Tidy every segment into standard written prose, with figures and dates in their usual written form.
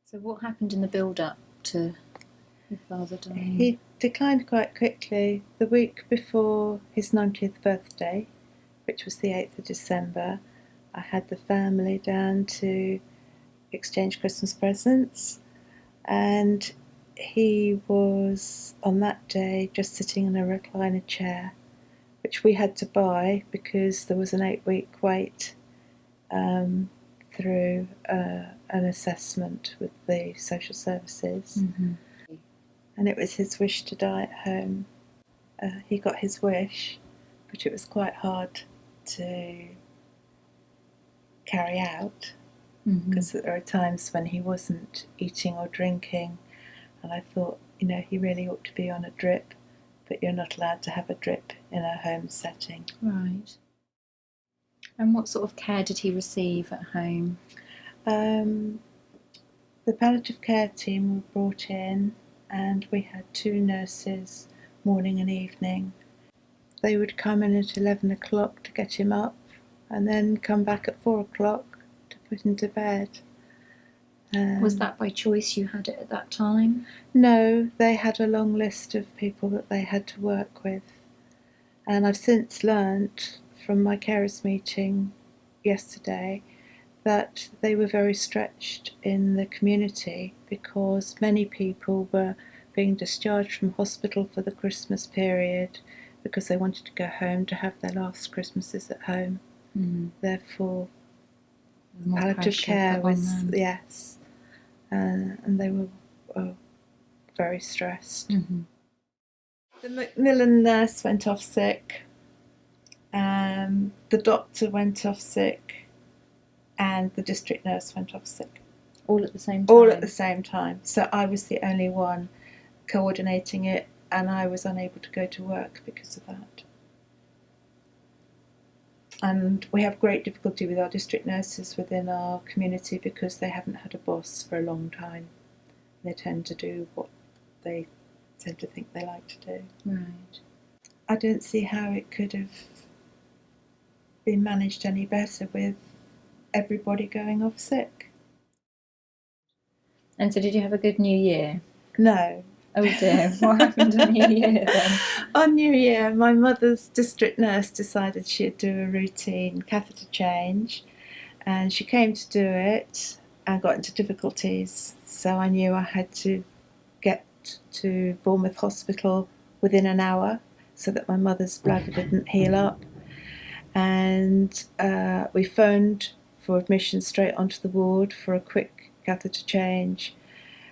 So what happened in the build-up to your father dying? He declined quite quickly. The week before his 90th birthday, which was the 8th of December, I had the family down to exchange Christmas presents, and he was on that day just sitting in a recliner chair, which we had to buy because there was an 8-week wait through an assessment with the social services. Mm-hmm. And it was his wish to die at home. He got his wish, but it was quite hard to carry out because there are times when he wasn't eating or drinking, and I thought, he really ought to be on a drip, but you're not allowed to have a drip in a home setting. Right. And what sort of care did he receive at home? The palliative care team were brought in, and we had 2 nurses, morning and evening. They would come in at 11 o'clock to get him up, and then come back at 4 o'clock to put him to bed. Was that by choice you had it at that time? No, they had a long list of people that they had to work with. And I've since learnt from my carers meeting yesterday that they were very stretched in the community because many people were being discharged from hospital for the Christmas period because they wanted to go home to have their last Christmases at home. Therefore, palliative care was, yes, and they were very stressed. The Macmillan nurse went off sick, the doctor went off sick, and the district nurse went off sick. All at the same time? All at the same time. So I was the only one coordinating it, and I was unable to go to work because of that. And we have great difficulty with our district nurses within our community because they haven't had a boss for a long time. They tend to do what they tend to think they like to do. Right. I don't see how it could have been managed any better with everybody going off sick. And so did you have a good New Year? No. Oh dear, what happened on New Year then? On New Year, my mother's district nurse decided she'd do a routine catheter change, and she came to do it and got into difficulties. So I knew I had to get to Bournemouth Hospital within an hour so that my mother's bladder didn't heal up. And we phoned for admission straight onto the ward for a quick catheter change,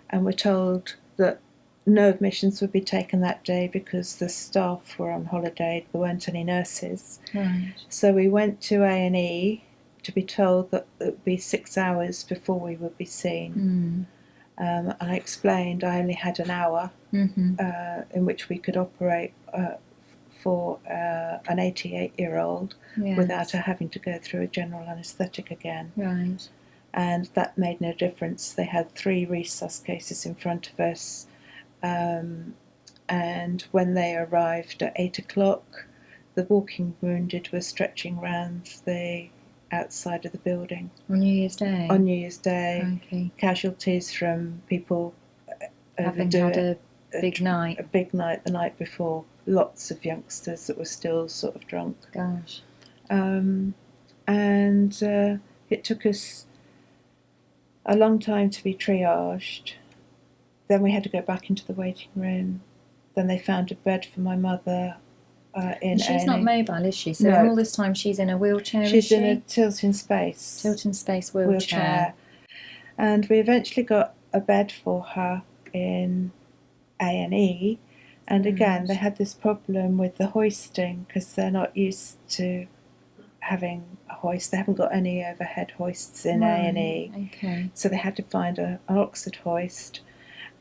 and were told that no admissions would be taken that day because the staff were on holiday. There weren't any nurses. Right. So we went to A&E to be told that it would be 6 hours before we would be seen. I explained I only had an hour in which we could operate for an 88-year-old without her having to go through a general anaesthetic again. Right. And that made no difference. They had 3 resus cases in front of us, and when they arrived at 8 o'clock, the walking wounded were stretching round the outside of the building. On New Year's Day? On New Year's Day. Okay. Casualties from people having had a big night. A big night the night before. Lots of youngsters that were still sort of drunk. Gosh. And it took us a long time to be triaged. Then we had to go back into the waiting room. Then they found a bed for my mother in She's not mobile, is she? So no. All this time she's in a wheelchair, She's in a Tilton Space. Tilton Space wheelchair. And we eventually got a bed for her in A&E. And again, they had this problem with the hoisting because they're not used to having a hoist. They haven't got any overhead hoists in A&E. Okay. So they had to find an Oxford hoist,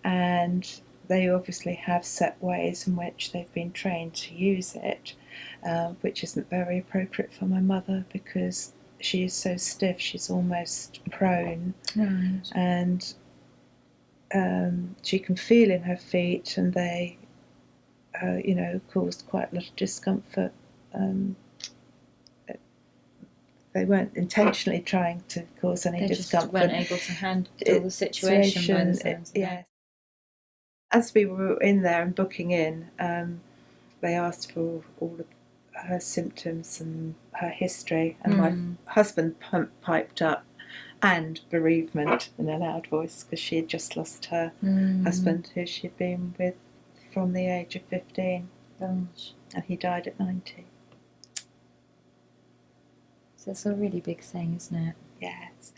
and they obviously have set ways in which they've been trained to use it, which isn't very appropriate for my mother because she is so stiff, she's almost prone. Right. And she can feel in her feet, and they caused quite a lot of discomfort. they weren't intentionally trying to cause any They discomfort. just weren't able to handle the situation by the sounds of it. Yes. As we were in there and booking in, they asked for all of her symptoms and her history, and my husband piped up, and bereavement in a loud voice, because she had just lost her husband, who she'd been with from the age of 15. Gosh. And he died at 90. So it's a really big thing, isn't it? Yes.